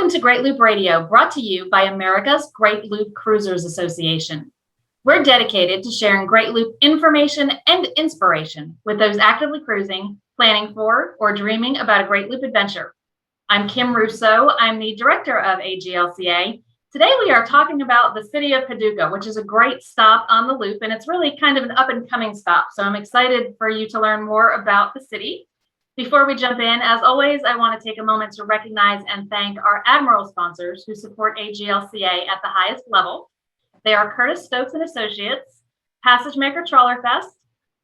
Welcome to Great Loop Radio, brought to you by America's Great Loop Cruisers Association. We're dedicated to sharing Great Loop information and inspiration with those actively cruising, planning for, or dreaming about a Great Loop adventure. I'm Kim Russo. I'm the director of AGLCA. Today we are talking about the City of Paducah, which is a great stop on the loop, and it's really kind of an up-and-coming stop. So I'm excited for you to learn more about the city. Before we jump in, as always, I want to take a moment to recognize and thank our Admiral sponsors who support AGLCA at the highest level. They are Curtis Stokes and Associates, Passage Maker Trawler Fest,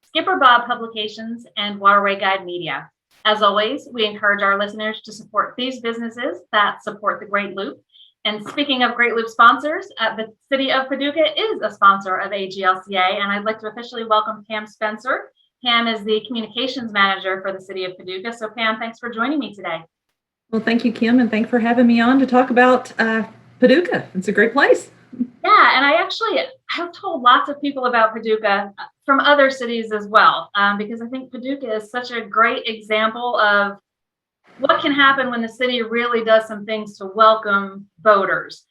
Skipper Bob Publications, and Waterway Guide Media. As always, we encourage our listeners to support these businesses that support the Great Loop. And speaking of Great Loop sponsors, the City of Paducah is a sponsor of AGLCA, and I'd like to officially welcome Pam Spencer. Pam is the communications manager for the City of Paducah. So Pam, thanks for joining me today. Well, thank you, Kim, and thanks for having me on to talk about Paducah. It's a great place. Yeah, and I've told lots of people about Paducah from other cities as well, because I think Paducah is such a great example of what can happen when the city really does some things to welcome boaters.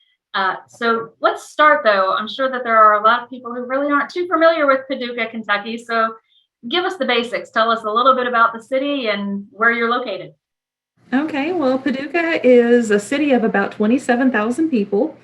So let's start, though. I'm sure that there are a lot of people who really aren't too familiar with Paducah, Kentucky. So give us the basics. Tell us a little bit about the city and where you're located. Okay, well, Paducah is a city of about 27,000 people.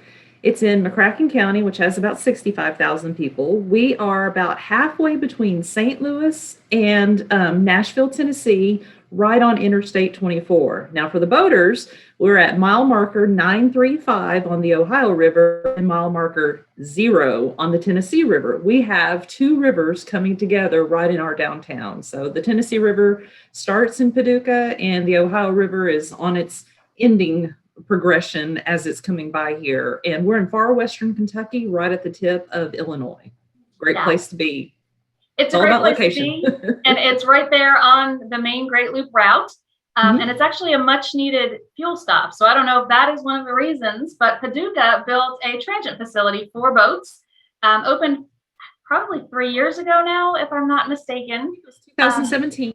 It's in McCracken County, which has about 65,000 people. We are about halfway between St. Louis and Nashville, Tennessee, right on Interstate 24. Now, for the boaters, we're at mile marker 935 on the Ohio River and mile marker 0 on the Tennessee River. We have two rivers coming together right in our downtown. So the Tennessee River starts in Paducah, and the Ohio River is on its ending progression as it's coming by here. And we're in far western Kentucky, right at the tip of Illinois. Great place to be. It's a great place to be, and it's right there on the main Great Loop route. And it's actually a much needed fuel stop. So I don't know if that is one of the reasons, but Paducah built a transient facility for boats, opened probably 3 years ago now, if I'm not mistaken. It was 2017.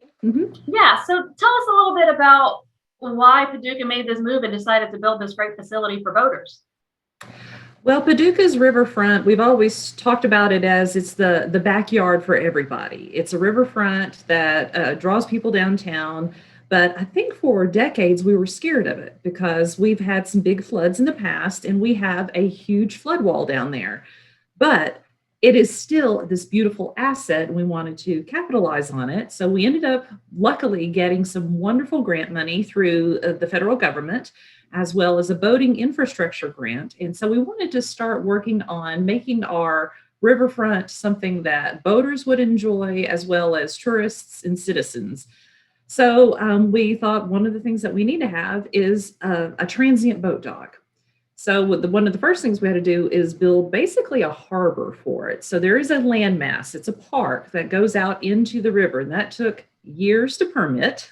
Yeah, so tell us a little bit about why Paducah made this move and decided to build this great facility for boaters. Well, Paducah's riverfront, we've always talked about it as it's the backyard for everybody. It's a riverfront that draws people downtown. But I think for decades we were scared of it because we've had some big floods in the past and we have a huge flood wall down there. But it is still this beautiful asset and we wanted to capitalize on it. So we ended up luckily getting some wonderful grant money through the federal government, as well as a boating infrastructure grant. And so we wanted to start working on making our riverfront something that boaters would enjoy, as well as tourists and citizens. So we thought one of the things that we need to have is a transient boat dock. So one of the first things we had to do is build basically a harbor for it. So there is a landmass. It's a park that goes out into the river, and that took years to permit.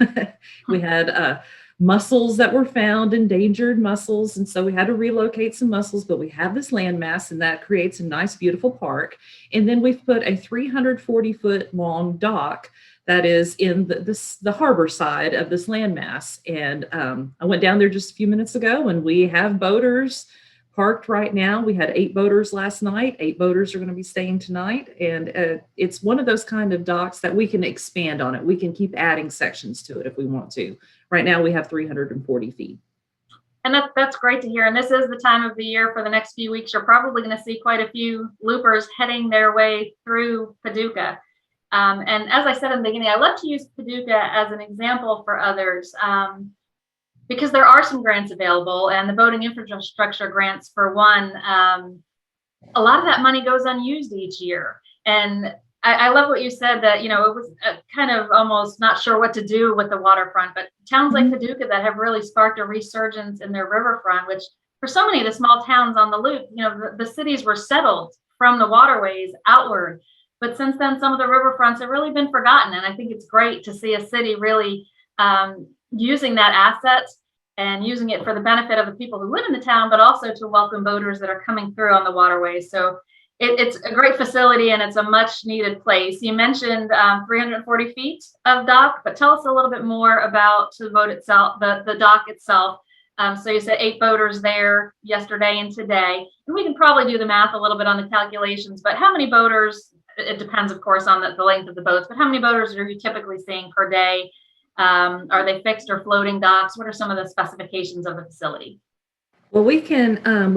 We had mussels that were found, endangered mussels, and so we had to relocate some mussels, but we have this landmass, and that creates a nice, beautiful park. And then we've put a 340-foot long dock that is in the harbor side of this landmass. And I went down there just a few minutes ago, and we have boaters parked right now. We had 8 boaters last night. 8 boaters are going to be staying tonight. And it's one of those kind of docks that we can expand on it. We can keep adding sections to it if we want to. Right now we have 340 feet. And that's great to hear. And this is the time of the year for the next few weeks. You're probably going to see quite a few loopers heading their way through Paducah. And as I said in the beginning, I love to use Paducah as an example for others because there are some grants available, and the boating infrastructure grants, for one, a lot of that money goes unused each year. And I love what you said that, it was kind of almost not sure what to do with the waterfront, but towns like Paducah that have really sparked a resurgence in their riverfront, which for so many of the small towns on the loop, the cities were settled from the waterways outward. But since then, some of the riverfronts have really been forgotten. And I think it's great to see a city really using that asset and using it for the benefit of the people who live in the town, but also to welcome boaters that are coming through on the waterways. So it's a great facility, and it's a much needed place. You mentioned 340 feet of dock, but tell us a little bit more about the boat itself, the dock itself. So you said 8 boaters there yesterday and today. And we can probably do the math a little bit on the calculations, but how many boaters, it depends, of course, on the length of the boats, but how many boaters are you typically seeing per day? Are they fixed or floating docks? What are some of the specifications of the facility? Well, we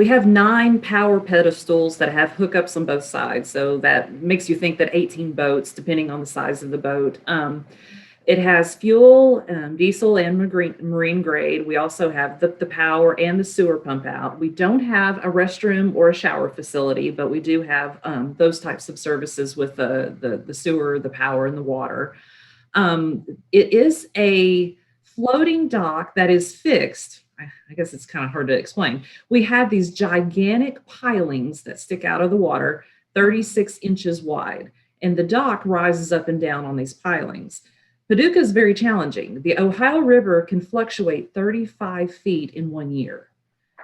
have 9 power pedestals that have hookups on both sides. So that makes you think that 18 boats, depending on the size of the boat. It has fuel, diesel and marine grade. We also have the power and the sewer pump out. We don't have a restroom or a shower facility, but we do have those types of services with the sewer, the power, and the water. It is a floating dock that is fixed. I guess it's kind of hard to explain. We have these gigantic pilings that stick out of the water, 36 inches wide, and the dock rises up and down on these pilings. Paducah is very challenging. The Ohio River can fluctuate 35 feet in 1 year.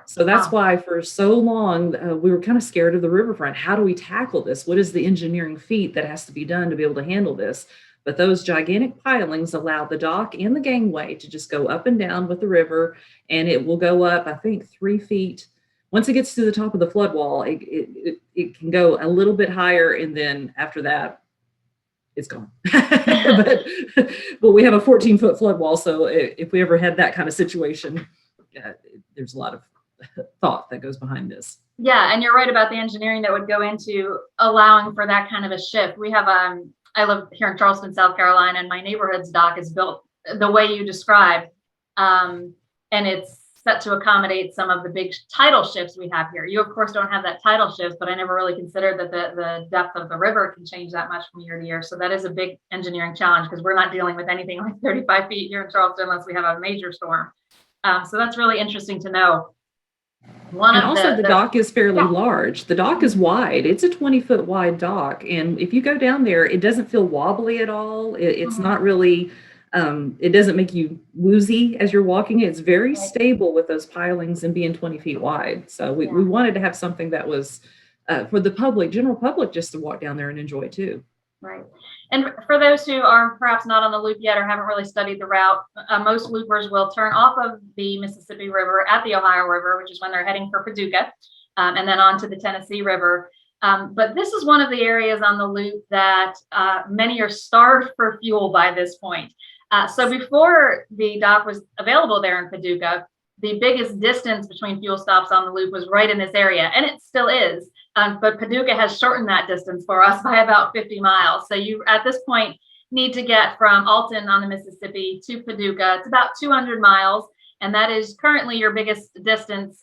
So that's Wow. why for so long we were kind of scared of the riverfront. How do we tackle this? What is the engineering feat that has to be done to be able to handle this? But those gigantic pilings allow the dock and the gangway to just go up and down with the river, and it will go up, I think, 3 feet. Once it gets to the top of the flood wall, it can go a little bit higher, and then after that, it's gone. but we have a 14-foot flood wall, so if we ever had that kind of situation, there's a lot of thought that goes behind this. Yeah, and you're right about the engineering that would go into allowing for that kind of a shift. We have I live here in Charleston, South Carolina, and my neighborhood's dock is built the way you described, and it's set to accommodate some of the big tidal shifts we have here. You, of course, don't have that tidal shift, but I never really considered that the depth of the river can change that much from year to year. So that is a big engineering challenge because we're not dealing with anything like 35 feet here in Charleston unless we have a major storm. So that's really interesting to know. And also the dock is fairly Yeah. large. The dock is wide. It's a 20-foot wide dock. And if you go down there, it doesn't feel wobbly at all. It's Mhm. not really, it doesn't make you woozy as you're walking. It's very Right. stable with those pilings and being 20 feet wide. So we Yeah. wanted to have something that was for the public, general public, just to walk down there and enjoy too. Right. And for those who are perhaps not on the loop yet or haven't really studied the route, most loopers will turn off of the Mississippi River at the Ohio River, which is when they're heading for Paducah, and then on to the Tennessee River. But this is one of the areas on the loop that many are starved for fuel by this point. So before the dock was available there in Paducah, the biggest distance between fuel stops on the loop was right in this area, and it still is. But Paducah has shortened that distance for us by about 50 miles. So you, at this point, need to get from Alton on the Mississippi to Paducah. It's about 200 miles, and that is currently your biggest distance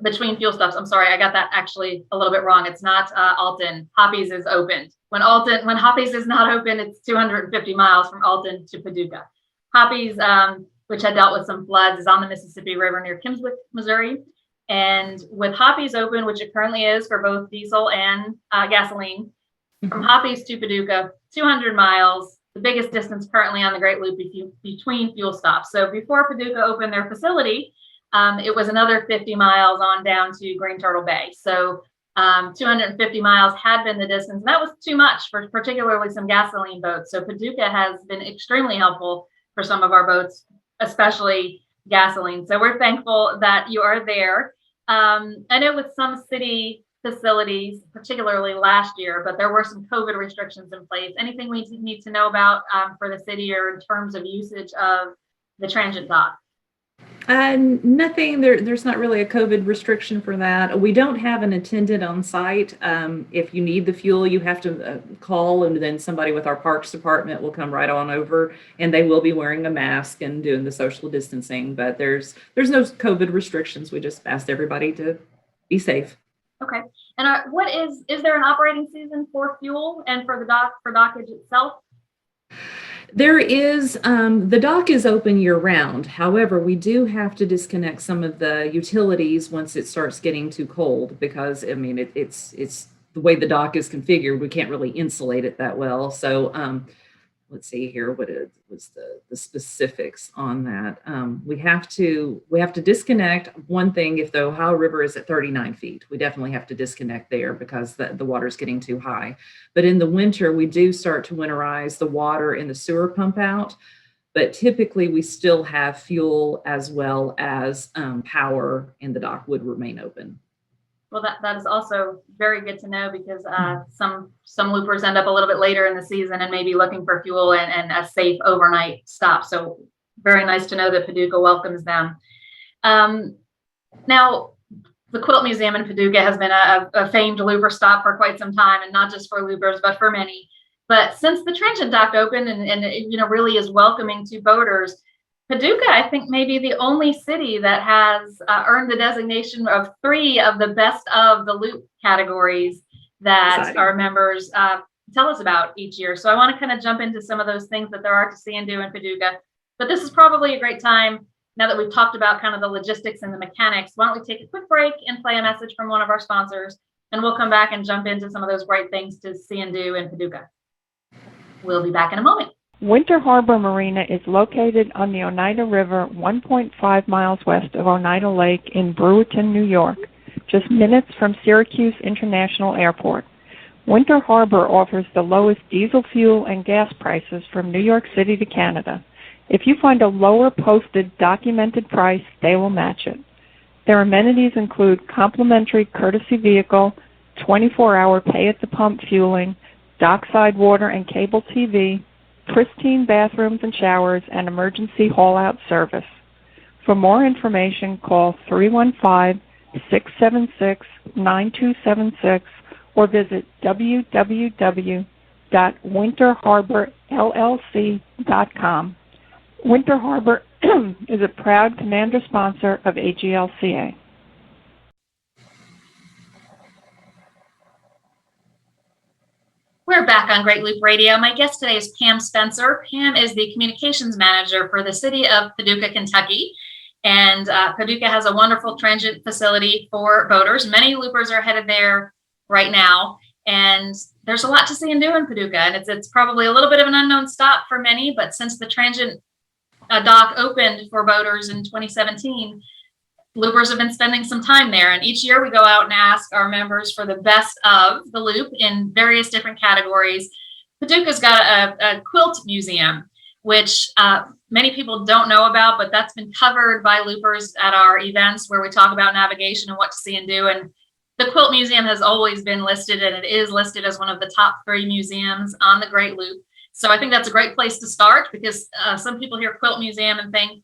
between fuel stops. I'm sorry, I got that actually a little bit wrong. It's not Alton. Hoppies is opened. When Hoppies is not open, it's 250 miles from Alton to Paducah. Hoppies, which had dealt with some floods, is on the Mississippi River near Kimmswick, Missouri. And with Hoppies open, which it currently is for both diesel and gasoline, from Hoppies to Paducah, 200 miles, the biggest distance currently on the Great Loop between fuel stops. So before Paducah opened their facility, it was another 50 miles on down to Green Turtle Bay. So 250 miles had been the distance. And that was too much for particularly some gasoline boats. So Paducah has been extremely helpful for some of our boats, especially gasoline. So we're thankful that you are there. I know with some city facilities, particularly last year, but there were some COVID restrictions in place. Anything we need to know about for the city or in terms of usage of the Transient dock? Nothing. There's not really a COVID restriction for that. We don't have an attendant on site. If you need the fuel, you have to call, and then somebody with our parks department will come right on over, and they will be wearing a mask and doing the social distancing. But there's no COVID restrictions. We just asked everybody to be safe. Okay. And is there an operating season for fuel and for dockage itself? There is, the dock is open year round. However, we do have to disconnect some of the utilities once it starts getting too cold because, I mean, it's the way the dock is configured. We can't really insulate it that well. So let's see here, what was the specifics on that. We have to disconnect. One thing, if the Ohio River is at 39 feet, we definitely have to disconnect there because the water is getting too high. But in the winter, we do start to winterize the water in the sewer pump out. but typically we still have fuel as well as power, and the dock would remain open. Well, that is also very good to know, because some loopers end up a little bit later in the season and maybe looking for fuel and a safe overnight stop. So very nice to know that Paducah welcomes them. Now, the Quilt Museum in Paducah has been a famed looper stop for quite some time, and not just for loopers, but for many. But since the Transient dock opened and really is welcoming to boaters, Paducah, I think, may be the only city that has earned the designation of 3 of the best of the loop categories that Exciting. our members tell us about each year. So I want to kind of jump into some of those things that there are to see and do in Paducah. But this is probably a great time, now that we've talked about kind of the logistics and the mechanics. Why don't we take a quick break and play a message from one of our sponsors, and we'll come back and jump into some of those great things to see and do in Paducah. We'll be back in a moment. Winter Harbor Marina is located on the Oneida River 1.5 miles west of Oneida Lake in Brewerton, New York, just minutes from Syracuse International Airport. Winter Harbor offers the lowest diesel fuel and gas prices from New York City to Canada. If you find a lower posted documented price, they will match it. Their amenities include complimentary courtesy vehicle, 24-hour pay-at-the-pump fueling, dockside water and cable TV, pristine bathrooms and showers, and emergency haul-out service. For more information, call 315-676-9276 or visit www.winterharborllc.com. Winter Harbor is a proud commander sponsor of AGLCA. We're back on Great Loop Radio. My guest today is Pam Spencer. Pam is the communications manager for the City of Paducah, Kentucky. And Paducah has a wonderful transient facility for boaters. Many loopers are headed there right now. And there's a lot to see and do in Paducah. And it's probably a little bit of an unknown stop for many, but since the Transient dock opened for boaters in 2017, loopers have been spending some time there. And each year we go out and ask our members for the best of the loop in various different categories. Paducah's got a quilt museum, which many people don't know about, but that's been covered by loopers at our events where we talk about navigation and what to see and do. And the Quilt Museum has always been listed, and it is listed as one of the top 3 museums on the Great Loop. So I think that's a great place to start, because some people hear Quilt Museum and think,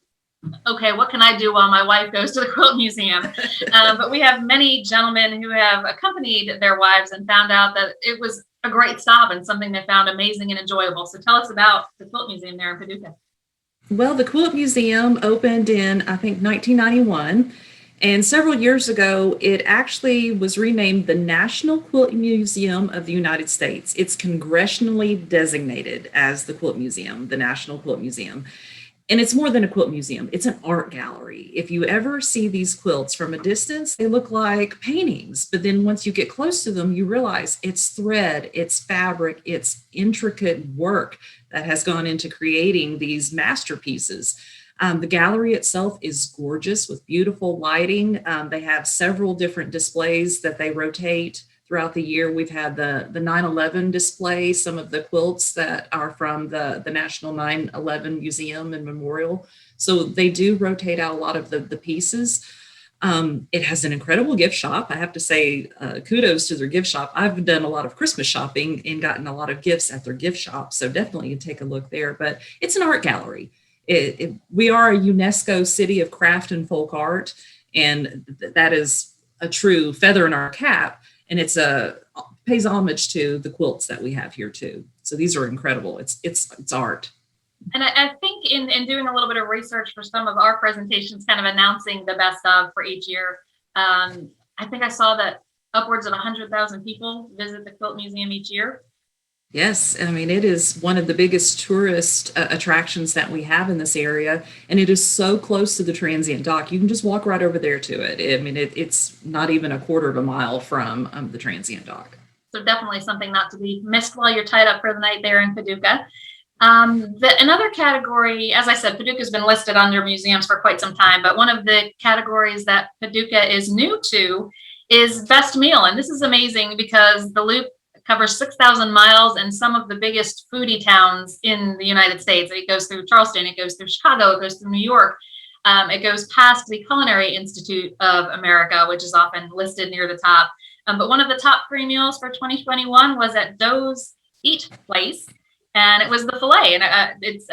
okay, what can I do while my wife goes to the Quilt Museum? But we have many gentlemen who have accompanied their wives and found out that it was a great stop and something they found amazing and enjoyable. So tell us about the Quilt Museum there in Paducah. Well, the Quilt Museum opened in, I think, 1991. And several years ago, it actually was renamed the National Quilt Museum of the United States. It's congressionally designated as the Quilt Museum, the National Quilt Museum. And it's more than a quilt museum. It's an art gallery. If you ever see these quilts from a distance, they look like paintings. But then once you get close to them, you realize it's thread, it's fabric, it's intricate work that has gone into creating these masterpieces. The gallery itself is gorgeous with beautiful lighting. They have several different displays that they rotate throughout the year. We've had the 9/11 display, some of the quilts that are from the National 9/11 Museum and Memorial. So they do rotate out a lot of the pieces. It has an incredible gift shop. I have to say, kudos to their gift shop. I've done a lot of Christmas shopping and gotten a lot of gifts at their gift shop. So definitely you take a look there. But it's an art gallery. We are a UNESCO City of Craft and Folk Art, and that is a true feather in our cap. And it's pays homage to the quilts that we have here too. So these are incredible. It's art. And I think in doing a little bit of research for some of our presentations, kind of announcing the best of for each year, I think I saw that upwards of 100,000 people visit the Quilt Museum each year. Yes, I mean, it is one of the biggest tourist attractions that we have in this area, and it is so close to the Transient dock. You can just walk right over there to it. I mean, it's not even a quarter of a mile from the Transient dock. So definitely something not to be missed while you're tied up for the night there in Paducah. Another category, as I said, Paducah has been listed under museums for quite some time, but one of the categories that Paducah is new to is best meal. And this is amazing because the Loop covers 6,000 miles and some of the biggest foodie towns in the United States. It goes through Charleston, it goes through Chicago, it goes through New York. It goes past the Culinary Institute of America, which is often listed near the top. But one of the top free meals for 2021 was at Doe's Eat Place, and it was the filet. And it's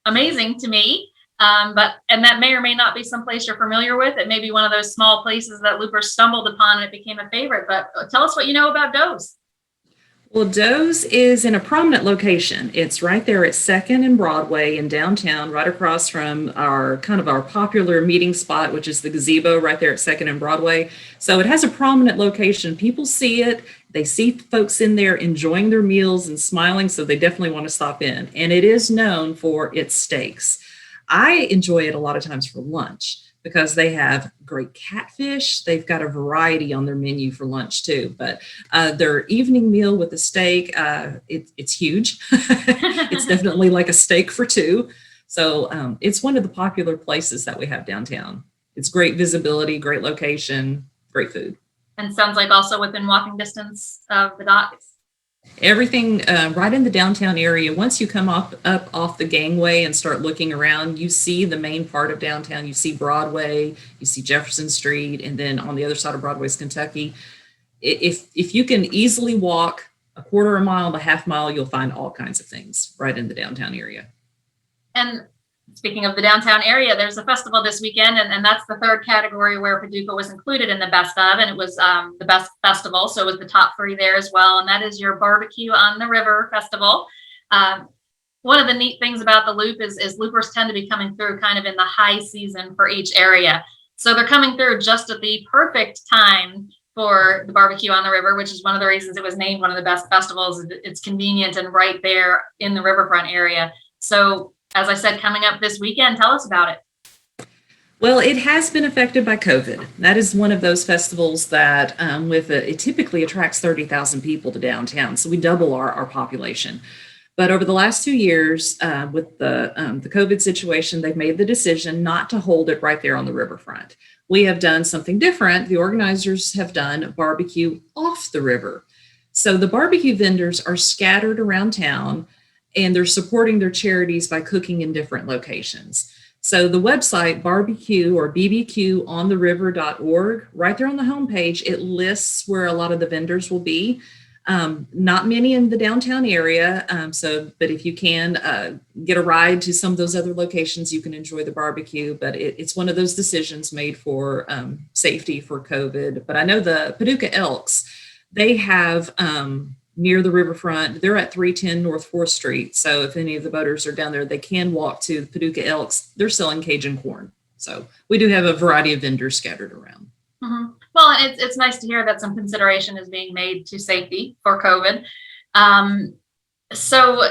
amazing to me. And that may or may not be someplace you're familiar with. It may be one of those small places that loopers stumbled upon and it became a favorite. But tell us what you know about Doe's. Well, Doe's is in a prominent location. It's right there at 2nd and Broadway in downtown, right across from our popular meeting spot, which is the gazebo right there at 2nd and Broadway. So it has a prominent location. People see it. They see folks in there enjoying their meals and smiling, so they definitely want to stop in. And it is known for its steaks. I enjoy it a lot of times for lunch, because they have great catfish. They've got a variety on their menu for lunch too. But their evening meal with the steak, it's huge. It's definitely like a steak for two. So it's one of the popular places that we have downtown. It's great visibility, great location, great food. And sounds like also within walking distance of the docks. Everything right in the downtown area. Once you come up off the gangway and start looking around, you see the main part of downtown. You see Broadway, you see Jefferson Street, and then on the other side of Broadway is Kentucky. If you can easily walk a quarter of a mile to half mile, you'll find all kinds of things right in the downtown area. And speaking of the downtown area, there's a festival this weekend, and that's the third category where Paducah was included in the best of, and it was the best festival, so it was the top three there as well, and that is your Barbecue on the River Festival. One of the neat things about the Loop is loopers tend to be coming through kind of in the high season for each area. So they're coming through just at the perfect time for the Barbecue on the River, which is one of the reasons it was named one of the best festivals. It's convenient and right there in the riverfront area. So as I said, coming up this weekend, tell us about it. Well, it has been affected by COVID. That is one of those festivals that it typically attracts 30,000 people to downtown. So we double our population. But over the last 2 years, with the COVID situation, they've made the decision not to hold it right there on the riverfront. We have done something different. The organizers have done barbecue off the river. So the barbecue vendors are scattered around town, and they're supporting their charities by cooking in different locations. So the website barbecue or bbqontheriver.org, right there on the homepage, it lists where a lot of the vendors will be. Not many in the downtown area. But if you can get a ride to some of those other locations, you can enjoy the barbecue. But it's one of those decisions made for safety for COVID. But I know the Paducah Elks, they have near the riverfront. They're at 310 North 4th Street. So if any of the boaters are down there, they can walk to the Paducah Elks. They're selling Cajun corn. So we do have a variety of vendors scattered around. Mm-hmm. Well, it's nice to hear that some consideration is being made to safety for COVID. So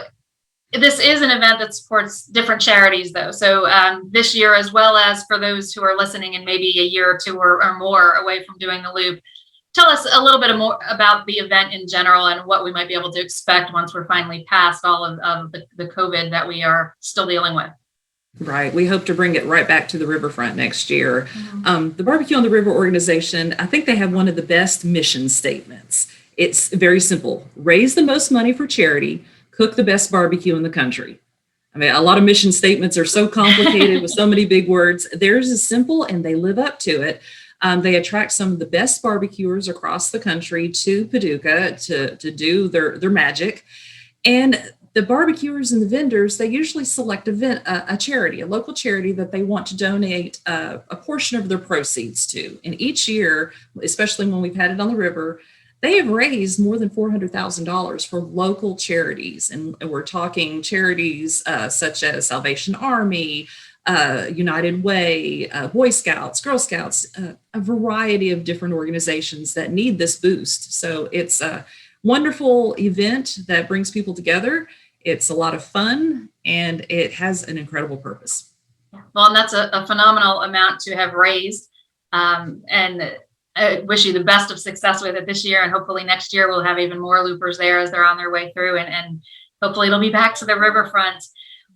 this is an event that supports different charities, though. So this year, as well as for those who are listening and maybe a year or two or more away from doing the Loop, tell us a little bit more about the event in general and what we might be able to expect once we're finally past all of the COVID that we are still dealing with. Right. We hope to bring it right back to the riverfront next year. Mm-hmm. The Barbecue on the River organization, I think they have one of the best mission statements. It's very simple. Raise the most money for charity, cook the best barbecue in the country. I mean, a lot of mission statements are so complicated with so many big words. Theirs is simple and they live up to it. They attract some of the best barbecuers across the country to Paducah to do their magic. And the barbecuers and the vendors, they usually select a charity, a local charity that they want to donate a portion of their proceeds to. And each year, especially when we've had it on the river, they have raised more than $400,000 for local charities. And we're talking charities such as Salvation Army, United Way, Boy Scouts, Girl Scouts, a variety of different organizations that need this boost. So it's a wonderful event that brings people together. It's a lot of fun, and it has an incredible purpose. Well, and that's a phenomenal amount to have raised. And I wish you the best of success with it this year. And hopefully next year we'll have even more loopers there as they're on their way through. And hopefully it'll be back to the riverfront.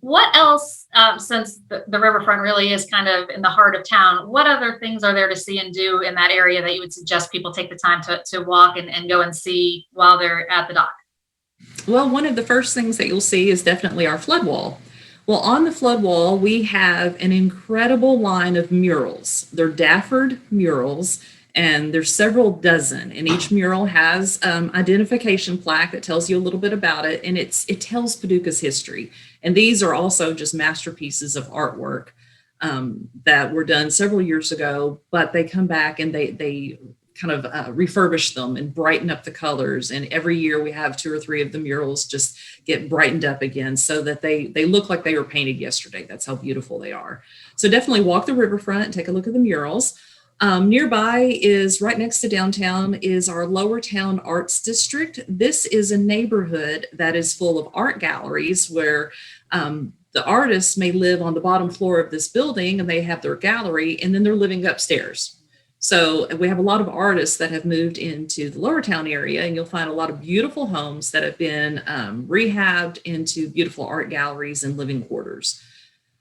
What else, since the riverfront really is kind of in the heart of town, what other things are there to see and do in that area that you would suggest people take the time to walk and go and see while they're at the dock? Well, one of the first things that you'll see is definitely our flood wall. Well, on the flood wall, we have an incredible line of murals. They're Dafford murals, and there's several dozen, and each mural has identification plaque that tells you a little bit about it, and it tells Paducah's history. And these are also just masterpieces of artwork that were done several years ago, but they come back and they kind of refurbish them and brighten up the colors. And every year we have 2 or 3 of the murals just get brightened up again so that they look like they were painted yesterday. That's how beautiful they are. So definitely walk the riverfront and take a look at the murals. Nearby is, right next to downtown, is our Lower Town Arts District. This is a neighborhood that is full of art galleries where the artists may live on the bottom floor of this building and they have their gallery, and then they're living upstairs. So we have a lot of artists that have moved into the Lower Town area, and you'll find a lot of beautiful homes that have been rehabbed into beautiful art galleries and living quarters.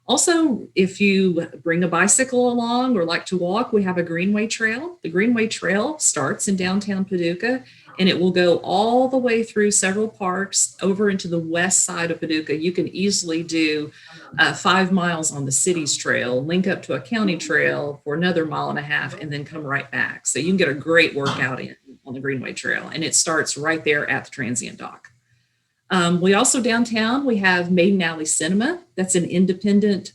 Also, if you bring a bicycle along or like to walk, we have a Greenway Trail. The Greenway Trail starts in downtown Paducah, and it will go all the way through several parks over into the west side of Paducah. You can easily do 5 miles on the city's trail, link up to a county trail for another 1.5 miles, and then come right back. So you can get a great workout in on the Greenway Trail, and it starts right there at the Transient dock. We also downtown, we have Maiden Alley Cinema. That's an independent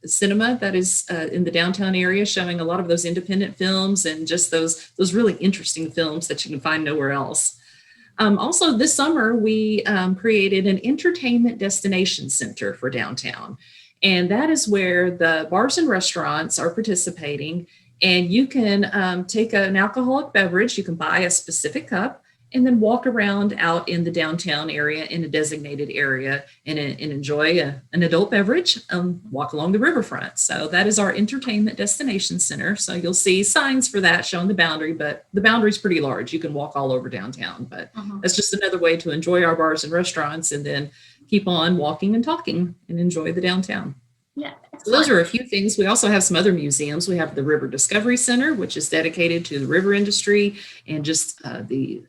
cinema that is in the downtown area, showing a lot of those independent films and just those really interesting films that you can find nowhere else. Also this summer, we created an entertainment destination center for downtown. And that is where the bars and restaurants are participating. And you can take an alcoholic beverage, you can buy a specific cup, and then walk around out in the downtown area in a designated area and enjoy an adult beverage, walk along the riverfront. So that is our entertainment destination center. So you'll see signs for that showing the boundary, but the boundary is pretty large. You can walk all over downtown, but that's just another way to enjoy our bars and restaurants and then keep on walking and talking and enjoy the downtown. Yeah. So those are a few things. We also have some other museums. We have the River Discovery Center, which is dedicated to the river industry and just the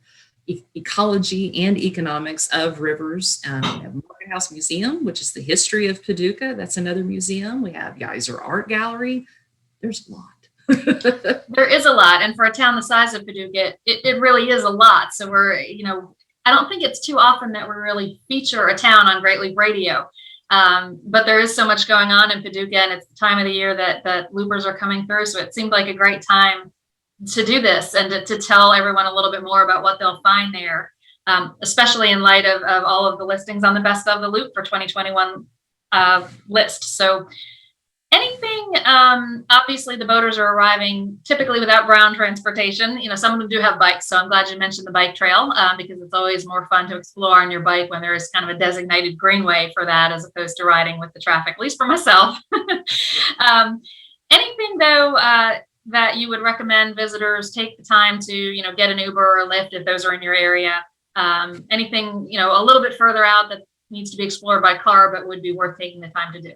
ecology and economics of rivers. We have Market House Museum, which is the history of Paducah. That's another museum. We have Geyser Art Gallery. There's a lot. There is a lot. And for a town the size of Paducah, it really is a lot. So I don't think it's too often that we really feature a town on Great Loop Radio. But there is so much going on in Paducah, and it's the time of the year that loopers are coming through. So it seemed like a great time to do this and to tell everyone a little bit more about what they'll find there, especially in light of all of the listings on the Best of the Loop for 2021 list. So anything, obviously the boaters are arriving typically without ground transportation. Some of them do have bikes. So I'm glad you mentioned the bike trail because it's always more fun to explore on your bike when there is kind of a designated greenway for that, as opposed to riding with the traffic, at least for myself. Anything though, that you would recommend visitors take the time to, get an Uber or a Lyft if those are in your area? Anything, a little bit further out that needs to be explored by car, but would be worth taking the time to do?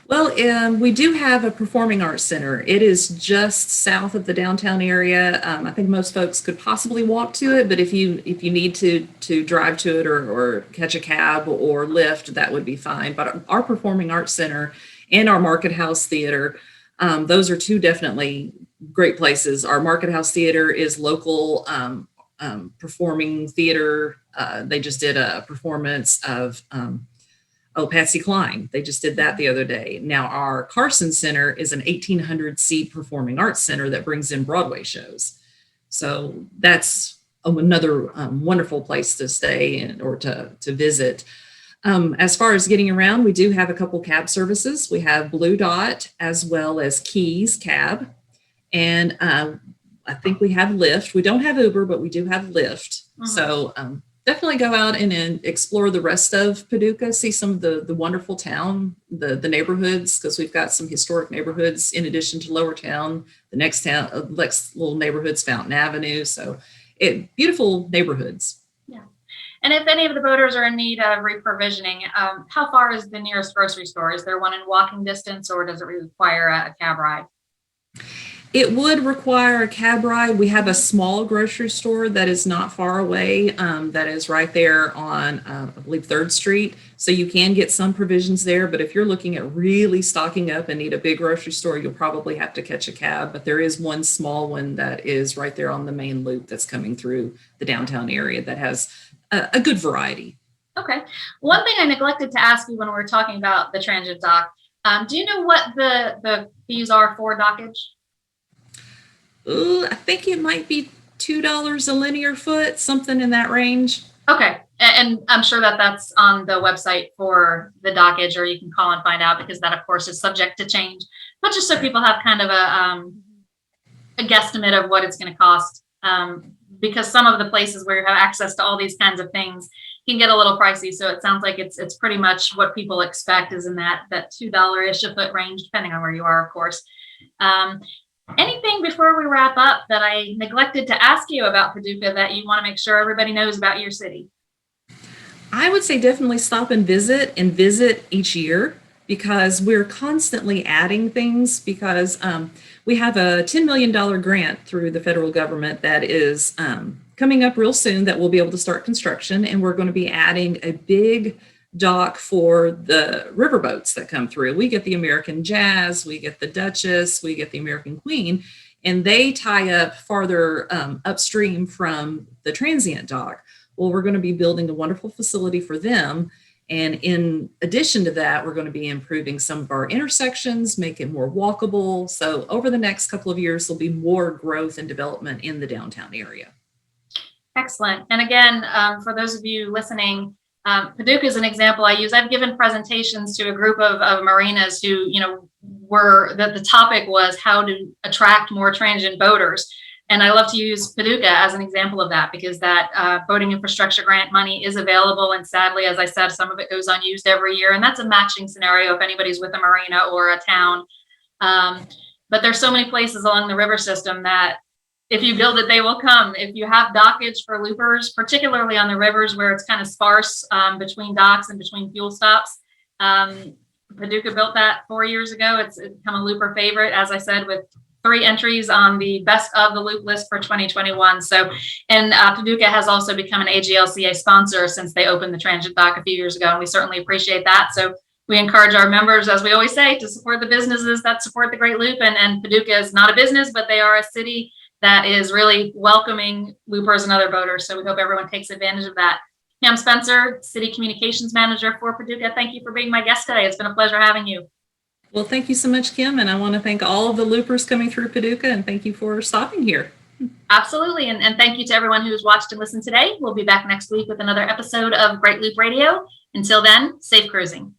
Well, we do have a performing arts center. It is just south of the downtown area. I think most folks could possibly walk to it, but if you need to drive to it or catch a cab or Lyft, that would be fine. But our performing arts center and our Market House Theater, those are two definitely great places. Our Market House Theater is local performing theater. They just did a performance of Patsy Cline. They just did that the other day. Now our Carson Center is an 1,800 seat performing arts center that brings in Broadway shows. So that's another wonderful place to stay or to visit. As far as getting around, we do have a couple cab services. We have Blue Dot as well as Keys Cab. And I think we have Lyft. We don't have Uber, but we do have Lyft. So definitely go out and explore the rest of Paducah, see some of the wonderful town, the neighborhoods, because we've got some historic neighborhoods in addition to Lower Town. The next little neighborhood's Fountain Avenue. So beautiful neighborhoods. Yeah. And if any of the boaters are in need of reprovisioning, how far is the nearest grocery store? Is there one in walking distance, or does it require a cab ride? It would require a cab ride. We have a small grocery store that is not far away, that is right there on, I believe, 3rd Street. So you can get some provisions there. But if you're looking at really stocking up and need a big grocery store, you'll probably have to catch a cab. But there is one small one that is right there on the main loop that's coming through the downtown area that has a good variety. Okay. One thing I neglected to ask you when we were talking about the Transient dock, do you know what the fees are for dockage? Ooh, I think it might be $2 a linear foot, something in that range. Okay. And I'm sure that that's on the website for the dockage, or you can call and find out, because that, of course, is subject to change. But just so people have kind of a guesstimate of what it's going to cost, because some of the places where you have access to all these kinds of things can get a little pricey. So it sounds like it's pretty much what people expect is in that $2-ish a foot range, depending on where you are, of course. Anything before we wrap up that I neglected to ask you about Paducah that you want to make sure everybody knows about your city? I would say definitely stop and visit each year, because we're constantly adding things, because we have a $10 million grant through the federal government that is coming up real soon that we'll be able to start construction. And we're going to be adding a big dock for the riverboats that come through. We get the American Jazz, we get the Duchess, we get the American Queen, and they tie up farther upstream from the Transient dock. Well, we're going to be building a wonderful facility for them. And in addition to that, we're going to be improving some of our intersections, make it more walkable. So over the next couple of years, there'll be more growth and development in the downtown area. Excellent. And again, for those of you listening, Paducah is an example I use. I've given presentations to a group of marinas who, the topic was how to attract more transient boaters. And I love to use Paducah as an example of that, because that boating infrastructure grant money is available. And sadly, as I said, some of it goes unused every year. And that's a matching scenario if anybody's with a marina or a town. But there's so many places along the river system that if you build it, they will come. If you have dockage for loopers, particularly on the rivers where it's kind of sparse between docks and between fuel stops, Paducah built that 4 years ago. It's become a looper favorite, as I said, with 3 entries on the best of the loop list for 2021. So, and Paducah has also become an AGLCA sponsor since they opened the Transient dock a few years ago, and we certainly appreciate that. So we encourage our members, as we always say, to support the businesses that support the Great Loop. And Paducah is not a business, but they are a city that is really welcoming loopers and other boaters. So we hope everyone takes advantage of that. Pam Spencer, City Communications Manager for Paducah, thank you for being my guest today. It's been a pleasure having you. Well, thank you so much, Kim. And I want to thank all of the loopers coming through Paducah, and thank you for stopping here. Absolutely. And thank you to everyone who's watched and listened today. We'll be back next week with another episode of Great Loop Radio. Until then, safe cruising.